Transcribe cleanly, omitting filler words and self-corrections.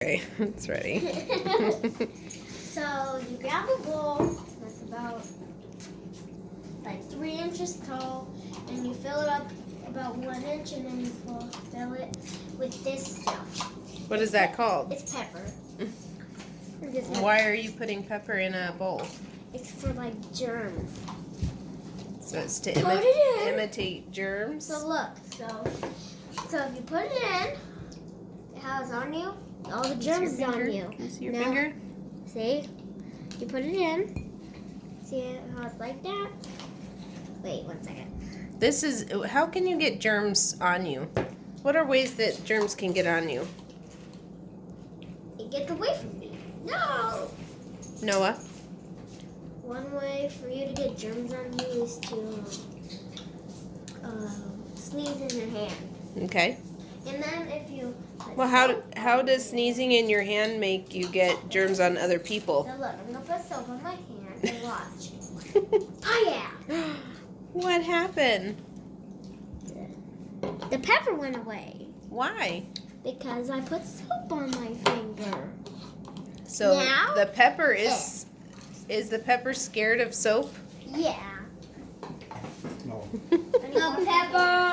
Okay, it's ready. So you grab a bowl that's about like 3 inches tall, and you fill it up about 1 inch, and then you fill it with this stuff. What is that called? It's pepper. Why are you putting pepper in a bowl? It's for like germs. So it's to Put it in. imitate germs? So look, so if you put it in, how it's on you, all the germs is on you. Can you see your Now, finger? See? You put it in. See how it's like that? Wait 1 second. This is, how can you get germs on you? What are ways that germs can get on you? It gets away from me. No! Noah? One way for you to get germs on you is to sneeze in your hand. Okay. And then if you... Well, how does sneezing in your hand make you get germs on other people? So look, I'm going to put soap on my hand and watch. Oh yeah! What happened? The pepper went away. Why? Because I put soap on my finger. So Now? the pepper is the pepper scared of soap? Yeah. No. No pepper!